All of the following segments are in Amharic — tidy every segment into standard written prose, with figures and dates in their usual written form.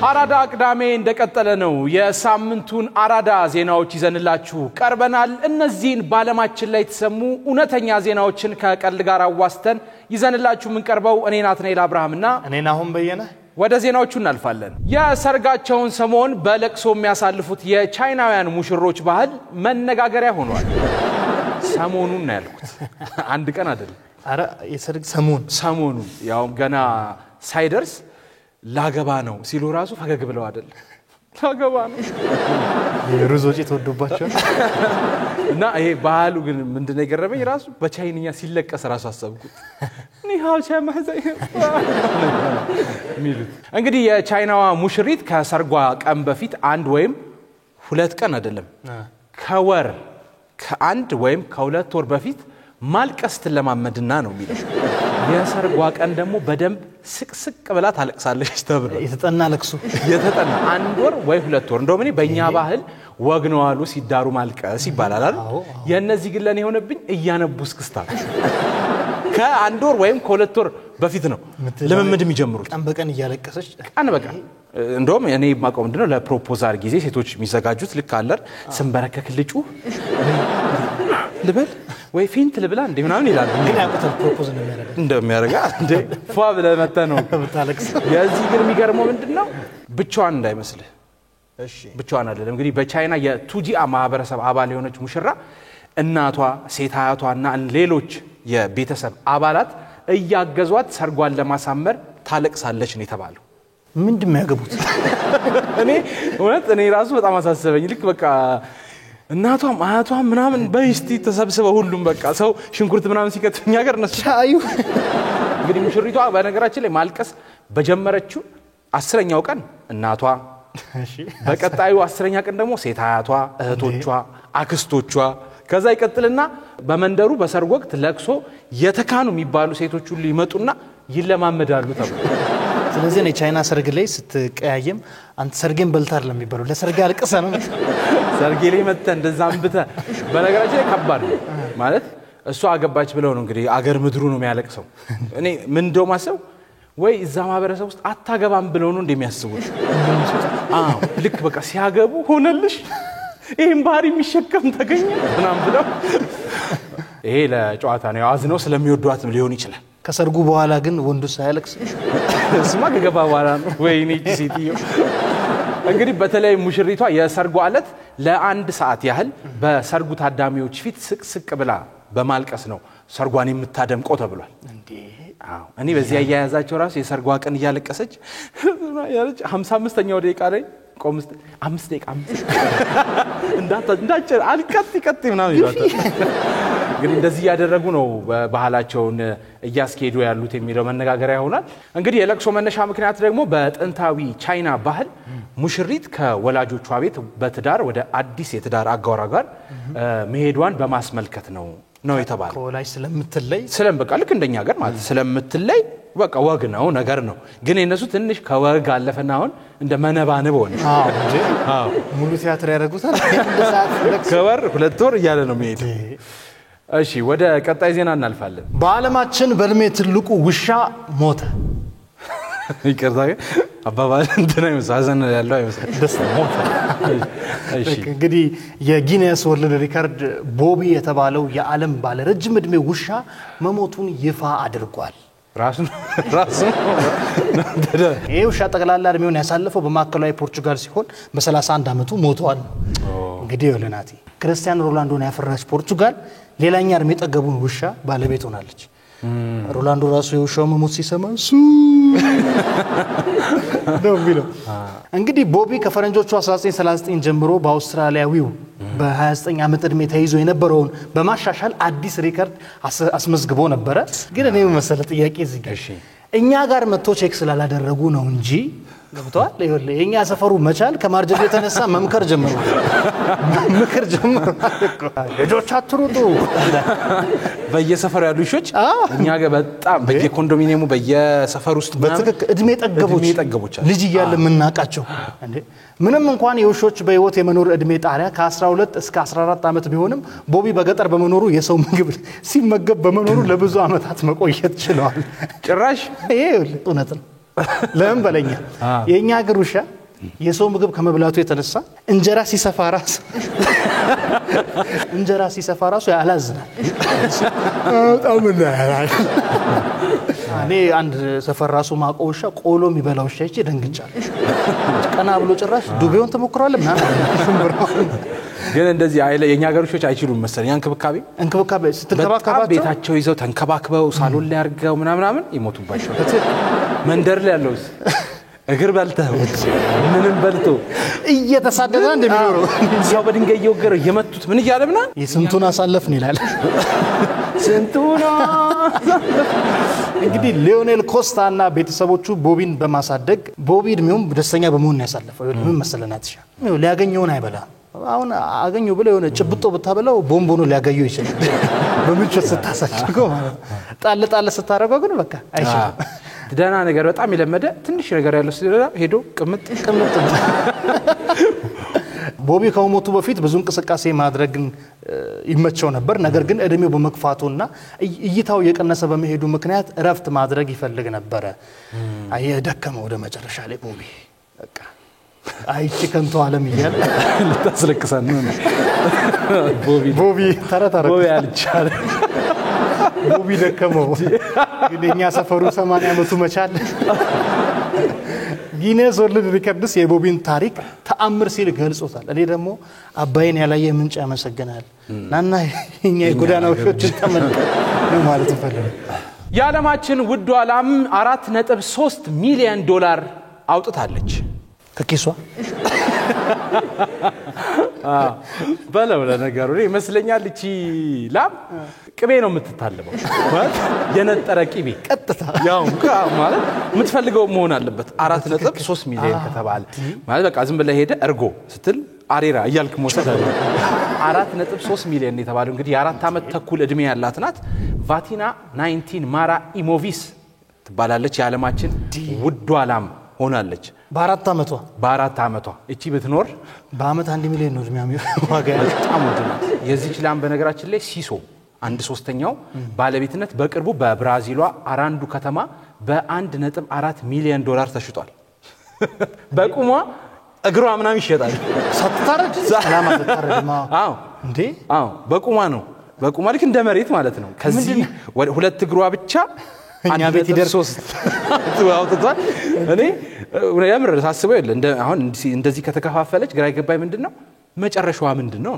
አራዳ ቅዳሜ እንደቀጠለ ነው የሳምንቱን አራዳ ዜናዎች ይዘንላችሁ ቀርበናል እነዚህን ባለማችን ላይ ተሰሙ ኡነተኛ ዜናዎችን ከቀልድ ጋር አዋስተን ይዘንላችሁ ምን ቀርበው እኔ ናትናኤል አብርሃምና እኔ ናሁን በየነ ወደ ዜናዎቹ እናልፋለን የሰርጋቸውን ሰሞን በለቅሶ የሚያሳልፉት የቻይናውያን ሙሽሮች ባህል መነጋገሪያ ሆኗል ሰሞኑን ነው ያልኩት አንድ ቀን አይደለም አረ የሰርግ ሰሞኑ ያው ገና ሳይደርስ ላገባ ነው ሲሉ ራሱ ፈገግ ብለው አይደል ላገባ ነው የሩዝ ወጪ ተወዶባቸው እና ይሄ ባህሉ ግን ምንድነው የገረመኝ ራሱ በቻይንኛ ሲለቀስ ራሱ አሰብኩት ኒሃው ቻማዘይ ሚሉት እንግዲህ የቻይናዋ ሙሽሪት ከሰርጓ ቀን በፊት አንድ ወይም ሁለት ቀን አይደለም ከወር ከአንድ ወይም ከሁለት ወር በፊት ማልቀስ ተለማመድና ነው የሚለው የሰርጓ ቀን ደግሞ በደንብ ስቅስቅ ብላ ታለቅሳለች ተብሎ የተጠና አንድ ወር ወይ ሁለት ወር እንደውም እኔ በእኛ ባህል ወግ ነው አሉ ሲዳሩ ማልቀስ ይባላል አይደል የነዚህ ግን ለኔ ሆነብኝ እያነቡ እስክስታ ከአንድ ወር ወይም ከሁለት ወር በፊት ነው ለምምድ የሚጀምሩት ቀን በቀን እያለቀሰች ቀን በቀን እንደውም እኔ ማቆም እንደው ለፕሮፖዛል ጊዜ ሴቶች የሚዘጋጁት ልክ አለር ስንበረከክልጩ ልበል ወይ ፊንት ልብላ እንዴ ምናምን ይላል ግን ያቆተል ፕሮፖዝ እንደሚያደርጋ እንዴ ፏ ብለ መጣ ነው በታለቅስ የዚህ ግን የሚገርመው ምንድነው ብቻዋን እንዳይመስል እሺ ብቻዋን አይደለም እንግዲህ በቻይና የቱጂአ ማህበረሰብ አባል የሆነች ሙሽራ እናቷ ሴታያቷና ሌሎች የቤተሰብ አባላት እያገዟት ሰርጓን ለማሳመር ታለቅሳለች ነው የተባለው ምንድነው ያገቡት እኔ ራሱ በጣም አሳሰበኝ ልክ በቃ እናቷም አያቷም ምናምን በይስቲ ተሰብስበው ሁሉም በቃ ሰው ሽንኩርት ምናምን ሲከተኛ ጋር ነሳዩ እንግዲህ ሙሽሪቷ በነገራችን ላይ ማልቀስ በጀመረችው 10ኛው ቀን እናቷ እሺ በቀጣዩ 10ኛ ቀን ደግሞ ሴታያቷ እህቶቿ አክስቶቿ ከዛ ይቀጥልና በመንደሩ በሰርግ ወቅት ለቅሶ የተካኑ የሚባሉ ሴቶች ሁሉ ይመጡና ይለማመዳሉ ተብሎ ስለዚህ ነው ቻይና ሰርግ ላይ ስትቀያየም አንተ ሰርጌን በልታር ለሚባለው ለሰርግ አልቀሰ ነው ሰርጌ ላይ መጣ እንደዛ አንብተ በነገራችን ላይ ከባድ ነው ማለት እሷ አገባች ብለው ነው እንግዲህ አገር ምድሩ ነው የሚያለቅሰው እኔ ምን እንደው ማሰው ወይ እዛ ማህበረሰብ ውስጥ አታገባም ብለው ነው እንደሚያስቡት ልክ በቃ ሲያገቡ ሆነልሽ ይሄን ባህሪ የሚሸከም ተገኘ ምናምን ብለው ይሄ ለጨዋታ ነው አዝነው ስለሚወዷት ሊሆን ይችላል ከሰርጉ በኋላ ግን ወንዱ ሳይለቅስ እስማ ከገባ በኋላ ነው ወይኔ ጂሲቲዮ እንግዲህ በተለይ ሙሽሪቷ የሰርጉ አለት ለአንድ ሰዓት ያህል በሰርጉ ታዳሚዎች ፊት ስቅስቅ ብላ በማልቀስ ነው ሰርጓን የምታደምቀው ተብሏል እንዴ እኔ በዚህ ያያያዛቸው ራሱ የሰርጓ ቀን እያለቀሰች ያለች 55ኛው ደቂቃ ላይ ቆምስት 5 ደቂቃ እንዳጨ አልቀጥ ምናምን ይላታል እንግዲህ እንደዚህ ያደረጉ ነው ባህላቸውን እያስኬዱ ያሉት የሚለው መነጋገሪያ ይሆናል እንግዲህ የለቅሶ መነሻ ምክንያት ደግሞ በጥንታዊ ቻይና ባህል ሙሽሪት ከወላጆቿ ቤት በትዳር ወደ አዲስ የትዳር አጋራ ጋር መሄዷን በማስመልከት ነው የተባለው ከወላጅ ስለምትለይ በቃ ልክ እንደኛ ሀገር ማለት ስለምትለይ በቃ ወግ ነው ነገር ነው ግን የነሱ ትንሽ ከወግ አለፈና አሁን እንደ መነባነብ ሆነ ሙሉ ቲያትር ያደርጉታል ከወር ሁለት ወር እያለ ነው የሚሄድ እሺ ወደ ቀጣይ ዜና እናልፋለን በአለማችን በእድሜ ትልቁ ውሻ ሞተ ይቅርታ አባባል እንደነው መሳዘን ያለው አይመስልም ደስ ሞተ እሺ እንግዲህ የጊነስ ወርልድ ሪከርድ ቦቢ የተባለው የዓለም ባለ ረጅም እድሜ ውሻ መሞቱን ይፋ አድርጓል ራሱ ይሄ ውሻ ጠቅላላ እድሜውን ያሳለፈው በማዕከላዊ ፖርቹጋል ሲሆን በ31 አመቱ ሞቷል እንግዲህ ወለናቲ ክርስቲያኖ ሮላንዶን ያፈራች ፖርቹጋል ሌላኛ እድሜ ጠገቡን ውሻ ባለቤት ሆናለች ሮላንዶ ራሱ የውሻው መሞት ሲሰማ ነው ቢለው እንግዲህ ቦቢ ከፈረንጆቹ 1939 ጀምሮ በአውስትራሊያዊው በ29 አመት እድሜ ተይዞ የነበረውን በማሻሻል አዲስ ሪከርድ አስመዝግቦ ነበር ግን እኔ መሰለ ጥያቄ እዚህ ጋር እኛ ጋር መጥቶ ቼክ ስላላደረጉ ነው እንጂ ገብቷል ለይወለ የኛ ሰፈሩ መቻል ከማርጀት የተነሳ መምከር ጀመሩ ምክር ጀመሩ ልጆች አትሩጡ በየሰፈሩ ያሉ ልጆች እኛ ጋር በጣም በየኮንዶሚኒየሙ በየሰፈሩ ውስጥ በትክክ እድሜ ጠገቦች ልጅ ይያለ ምናቃቸው እንዴ ምንም እንኳን የውሾች በህይወት የመኖር እድሜ ጣሪያ ከ12 እስከ 14 አመት ቢሆንም ቦቢ በገጠር በመኖሩ የሰው ምግብ ሲመገብ በመኖሩ ለብዙ አመታት መቆየት ችሏል ጭራሽ ይሄ እውነት ነው ለምን በለኛ የኛ ሀገር ውሻ የሰው ምግብ ከመብላቱ የተነሳ እንጀራ ሲሰፋ ራሱ ያላዝናል። በጣም እናያለን። እኔ አንድ ሰፈር ራሱ ማቆውሻ ቆሎ የሚበላው ውሻ ይቼ ደንግጫለሁ። ቀና ብሎ ጭራሽ ዱቤውን ተሞክሯል ምናምን። ግን እንደዚህ የኛ ሀገር ውሾች አይችሉም መሰለኝ እንክብካቤ ስትንከባከባቸው ቤታቸው ይዘው ተንከባክበው ሳሎን ላይ አርገው ምናምን ይሞቱባቸው። መንደር ላይ ያለውስ እግር በልተው ምንም በልቶ እየተሳደደ እንደሚኖረው ሰው በድንጋይ እየወገረ እየመቱት ምን እያለብና የስንቱን አሳለፍን ይላል። ስንቱን እንግዲህ ሊዮኔል ኮስታና ቤተሰቦቹ ቦቢን በማሳደግ ቦቢ እድሜውን ደስተኛ በመሆን ያሳለፈው። ምን መሰለናት ሊያገኘውን አይበላም። አሁን አገኘው ብለው የሆነ ጭብጦ ብታበለው ቦምብ ሆኖ ሊያገኘው ይችላል። በምቾት ስታሳድገው ማለት ጣል ስታረገው ግን በቃ አይችልም። ደህና ነገር በጣም የለመደ ትንሽ ነገር ያለው ሲደራ ሄዶ ቅምጥ ቦቢ ከሞቱ በፊት ብዙ እንቅስቃሴ ማድረግን ይመቸው ነበር። ነገር ግን እድሜው በመግፋቱና እይታው የቀነሰ በመሄዱ ምክንያት እረፍት ማድረግ ይፈልግ ነበር። ደከመው ወደ መጨረሻ ላይ ቦቢ በቃ አይቺ ከንቱ ዓለም ይያል ልታስለቅሰን ነው። ቦቢ ተረተረ ቦቢ አልቻለ ቦቢ ደከመው። ግዴኛ ሰፈሩ 80 ዓመቱ መቻል ጊነስ ወርልድ ሪከርድስ የቦቢን ታሪክ ተአምር ሲል ገልጾታል። እኔ ደግሞ አባይን ያላየ ምንጭ ያመሰግናል ናና እኛ የጎዳና ውሾችን ተመልከት ነው ማለት ፈልገው። የዓለማችን ውዷ ላም $4.3 ሚሊዮን አውጥታለች ከኪሷ። በለው ለነገሩ ይመስለኛል እቺ ላም ቅቤ ነው የምትታለበው ማለት የነጠረ ቅቤ ቀጥታ ያው ማለት የምትፈልገው መሆን አለበት። 4.3 ሚሊዮን ከተባለ ማለት በቃ ዝም ብለ ሄደ እርጎ ስትል አሪራ እያልክ ሞተደ 4.3 ሚሊዮን የተባለው እንግዲህ የ4 ዓመት ተኩል እድሜ ያላት ናት። ቫቲና 19 ማራ ኢሞቪስ ትባላለች። የዓለማችን ውዷ ላም ሆናለች በ4 ዓመቷ እቺ ብትኖር በአመት 1 ሚሊዮን ነው የሚያምር ዋጋ በጣም ውድ ናት። የዚህች ላም በነገራችን ላይ ሲሶ 1/3 ባለቤትነት በቅርቡ በብራዚሏ አራንዱ ከተማ $1.4 ሚሊዮን ተሽጧል። በቁሟ እግሯ ምናምን ይሸጣል። ሳትታረድ ሰላም አትታረድማ። አዎ እንዴ በቁሟ ነው። በቁሟ ልክ እንደ መሬት ማለት ነው። ከዚህ ሁለት እግሯ ብቻ እኛ ቤት ይደርሶስ አውጥቷል። እኔ ያምር ሳስበው ይል አሁን እንደዚህ ከተከፋፈለች ግራ ይገባኝ ምንድነው መጨረሻዋ ምንድነው?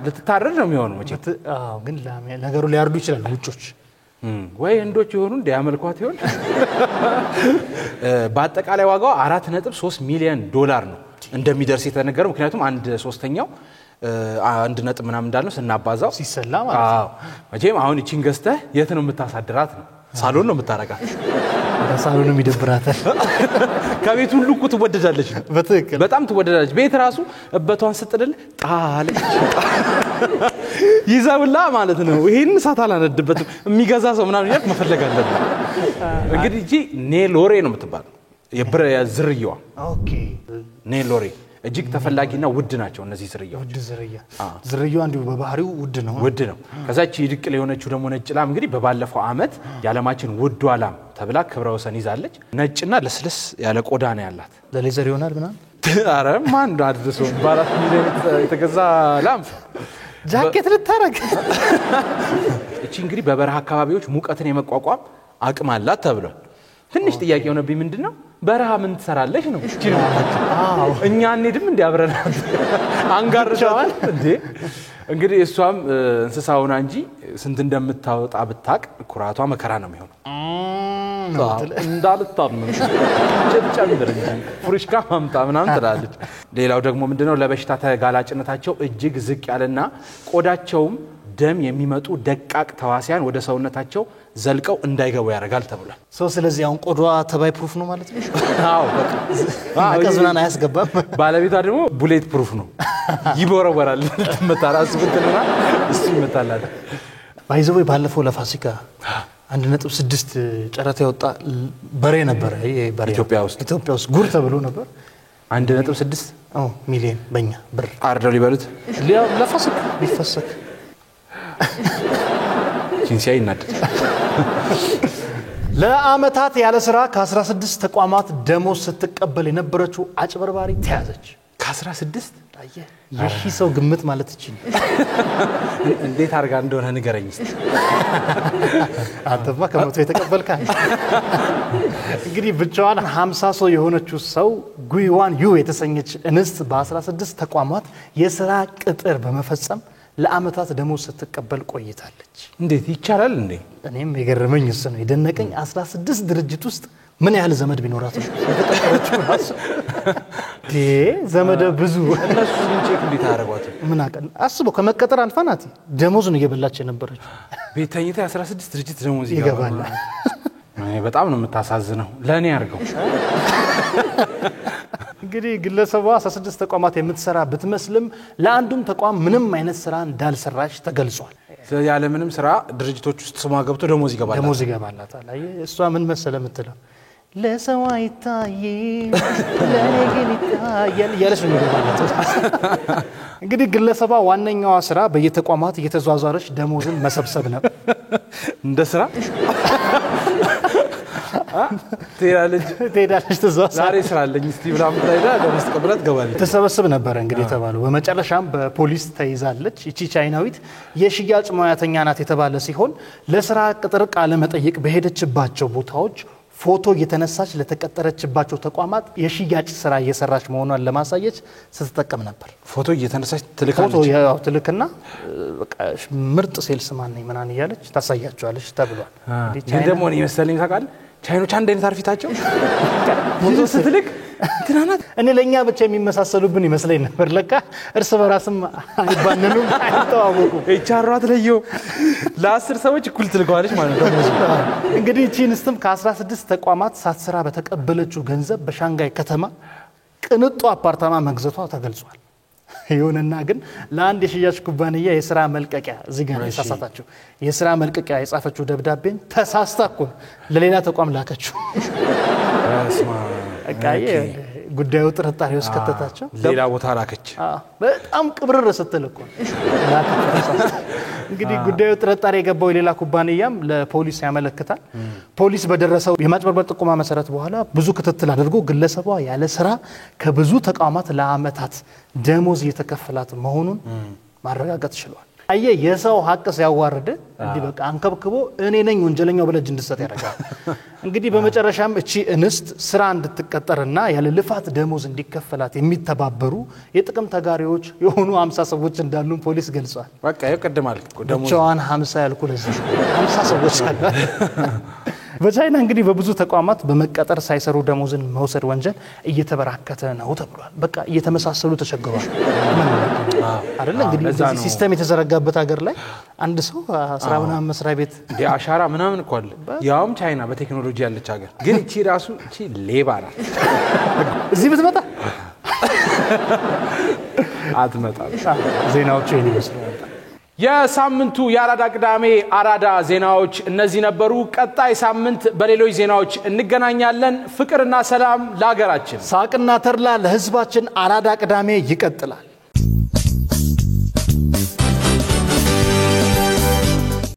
ልትታረድ ነው የሚሆነው መቼ? ግን ነገሩ ሊያርዱ ይችላል ውጮች ወይ እንዶች ይሆኑ እንዲያመልኳት ይሆን? በአጠቃላይ ዋጋው $4.3 ሚሊዮን ነው እንደሚደርስ የተነገረው። ምክንያቱም 1/3 አንድ ነጥብ ምናምን እንዳልነው ስናባዛው ሲሰላ ማለት ነው። መቼም አሁን እቺን ገዝተህ የት ነው የምታሳድራት ነው? ሳሎን ነው የምታረጋት። ሳሎን የሚደብራታል። ከቤት ሁሉ እኮ ትወደዳለች። በትክክል በጣም ትወደዳለች። ቤት ራሱ እበቷን ስትጥል ጣለች ይዘውላ ማለት ነው። ይሄን ሳታላ ነድበትም የሚገዛ ሰው ምናምን ያክ መፈለግ አለበት። እንግዲህ እቺ ኔሎሬ ነው የምትባለው የዝርያዋ። ኦኬ ኔሎሬ እጅግ ተፈላጊና ውድ ናቸው እነዚህ ዝርያዎች። ውድ ዝርያው አንዱ በባህሪው ውድ ነው። ከዛች ይድቅል የሆነችው ደግሞ ነጭ ላም እንግዲህ በባለፈው አመት የዓለማችን ውዷ ላም ተብላ ክብረ ወሰን ይዛለች። ነጭና ለስለስ ያለ ቆዳ ነው ያላት። ለሌዘር ይሆናል ምናምን አረ ማን አድርሶ $4 ሚሊዮን የተገዛ ላም ጃኬት ልታረግ። እቺ እንግዲህ በበረሃ አካባቢዎች ሙቀትን የመቋቋም አቅም አላት ተብሏል። ትንሽ ጥያቄ ሆነብኝ ምንድነው በረሃ ምን ትሰራለች ነው? እኛ እንዴም እንዲያብረናት አንጋርሻዋል እንዴ? እንግዲህ እሷም እንስሳውና እንጂ ስንት እንደምታወጣ ብታቅ ኩራቷ መከራ ነው የሚሆነው። እንዳልታምን ጨምር እንጂ ፍሩሽካ ማምጣ ምናምን ትላለች። ሌላው ደግሞ ምንድነው ለበሽታ ተጋላጭነታቸው እጅግ ዝቅ ያለና ቆዳቸውም ደም የሚመጡ ደቃቅ ተዋሲያን ወደ ሰውነታቸው ዘልቀው እንዳይገቡ ያደርጋል ተብሏል። ስለዚህ አሁን ቆዳዋ ተባይ ፕሩፍ ነው ማለት ነው። በቃ ከዝናና ያስገባም። ባለቤቷ ደግሞ ቡሌት ፕሩፍ ነው። ይቦረወራል ተመታራስ ብትልና እሱ ይመታላል። ባይዘው ባለፈው ለፋሲካ 1.6 ጨረታ ያወጣ በሬ ነበር። ይሄ በሬ ኢትዮጵያ ውስጥ ጉር ተብሎ ነበር። 1.6 ሚሊዮን በእኛ ብር አርደው ሊበሉት ለፋሲካ ቢፈሰክ ጂንሲያ ይናደድ። ለአመታት ያለ ስራ ከ16 ተቋማት ደሞዝ ስትቀበል የነበረችው አጭበርባሪ ተያዘች። ከ16 አየ የሺ ሰው ግምት ማለት ይችላል። እንዴት አርጋ እንደሆነ ንገረኝ እስቲ። አንተማ ከመቶ የተቀበልካ። እንግዲህ ብቻዋን 50 ሰው የሆነችው ሰው ጉይዋን ዩ የተሰኘች እንስት በ16 ተቋማት የሥራ ቅጥር በመፈጸም ለአመታት ደሞዝ ስትቀበል ቆይታለች። እንዴት ይቻላል እንዴ? እኔም የገረመኝ እሱ ነው። የደነቀኝ 16 ድርጅት ውስጥ ምን ያህል ዘመድ ቢኖራት ነው የተቀጠረችው? ራሱ ዘመድ ብዙ እነሱ ቼክ እንዴት አደረጓት? ምን አቀን አስበው ከመቀጠር አልፋ ናት ደሞዝ ነው እየበላች የነበረችው። ቤተኝታ 16 ድርጅት ደሞዝ ይገባል። በጣም ነው የምታሳዝነው። ለኔ ያርገው። እንግዲህ ግለሰቧ 16 ተቋማት የምትሰራ ብትመስልም ለአንዱም ተቋም ምንም አይነት ስራ እንዳልሰራች ተገልጿል። ስለዚህ ያለ ምንም ስራ ድርጅቶች ውስጥ ስሟ ገብቶ ደሞዝ ይገባላታል። እሷ ምን መሰለ የምትለው ለሰው አይታይም ለኔ ግን ይታያል ያለች ነው ይገባላት። እንግዲህ ግለሰቧ ዋነኛዋ ስራ በየተቋማት እየተዟዟረች ደሞዝን መሰብሰብ ነው። እንደ ስራ ትሄዳለች ተዟዟር ዛሬ ስራ አለኝ እስቲ ብላ ምትላይዳ ደሞዝ ተቀብላት ገባለች። ተሰበስብ ነበር እንግዲህ የተባለው። በመጨረሻም በፖሊስ ተይዛለች። እቺ ቻይናዊት የሽያጭ ሙያተኛ ናት የተባለ ሲሆን ለስራ ቅጥር ቃለ መጠይቅ በሄደችባቸው ቦታዎች ፎቶ እየተነሳች ለተቀጠረችባቸው ተቋማት የሽያጭ ስራ እየሰራች መሆኗን ለማሳየት ስትጠቀም ነበር። ፎቶ እየተነሳች ትልካለች። ፎቶ ያው ትልክና በቃ ምርጥ ሴልስ ማን ነኝ ምናን እያለች ታሳያቸዋለች ተብሏል። ግን ደግሞ እኔ መሰለኝ ታውቃለህ ቻይኖች አንድ አይነት አርፊታቸው ፎቶ ስትልክ እንትናናት እኔ ለኛ ብቻ የሚመሳሰሉብን ይመስለኝ ነበር። ለካ እርስ በራስም አይባነኑም አይተዋወቁም። ኤችአርዋት ለየው ለ10 ሰዎች እኩል ትልቀዋለች ማለት ነው። እንግዲህ ቺንስትም ከ16 ተቋማት ሳትሰራ በተቀበለችው ገንዘብ በሻንጋይ ከተማ ቅንጡ አፓርታማ መግዛቷ ተገልጿል። ይሁንና ግን ለአንድ የሽያጭ ኩባንያ የሥራ መልቀቂያ እዚህ ጋር ተሳሳታችሁ የሥራ መልቀቂያ የጻፈችው ደብዳቤን ተሳስታኩ ለሌላ ተቋም ላከችው። አቃየ ጉዳዩ ጥርጣሬ ውስጥ ከተታቸው ሌላ ቦታ ላከች። በጣም ቅብርር ስትል እኮ እንግዲህ ጉዳዩ ጥርጣሬ የገባው ሌላ ኩባንያም ለፖሊስ ያመለክታል። ፖሊስ በደረሰው የማጭበርበር ጥቆማ መሰረት በኋላ ብዙ ክትትል አድርጎ ግለሰቧ ያለ ስራ ከብዙ ተቋማት ለአመታት ደሞዝ እየተከፈላት መሆኑን ማረጋገጥ ችሏል። አየ የሰው ሀቅ ሲያዋርድ እንዲህ በቃ አንከብክቦ እኔ ነኝ ወንጀለኛው ብለህ እንድትሰጥ ያደርጋል። እንግዲህ በመጨረሻም እቺ እንስት ስራ እንድትቀጠርና ያለ ልፋት ደሞዝ እንዲከፈላት የሚተባበሩ የጥቅም ተጋሪዎች የሆኑ 50 ሰዎች እንዳሉ ፖሊስ ገልጿል። በቃ ይቀድማል ደሞዝ ብቻዋን 50 ያልኩ ለዚህ 50 ሰዎች አሉ። በቻይና እንግዲህ በብዙ ተቋማት በመቀጠር ሳይሰሩ ደሞዝን መውሰድ ወንጀል እየተበራከተ ነው ተብሏል። በቃ እየተመሳሰሉ ተቸግሯል አይደል? እንግዲህ እዚህ ሲስተም የተዘረጋበት ሀገር ላይ አንድ ሰው 10 ምናምን መስሪያ ቤት አሻራ ምናምን እኮ አለ። ያውም ቻይና በቴክኖሎጂ ያለች ሀገር ግን እቺ ራሱ እቺ ሌባ ናት። እዚህ ብትመጣ አትመጣም። ዜናዎቹ ይሄን ይመስላል። የሳምንቱ የአራዳ ቅዳሜ አራዳ ዜናዎች እነዚህ ነበሩ። ቀጣይ ሳምንት በሌሎች ዜናዎች እንገናኛለን። ፍቅርና ሰላም ለሀገራችን፣ ሳቅና ተድላ ለህዝባችን። አራዳ ቅዳሜ ይቀጥላል።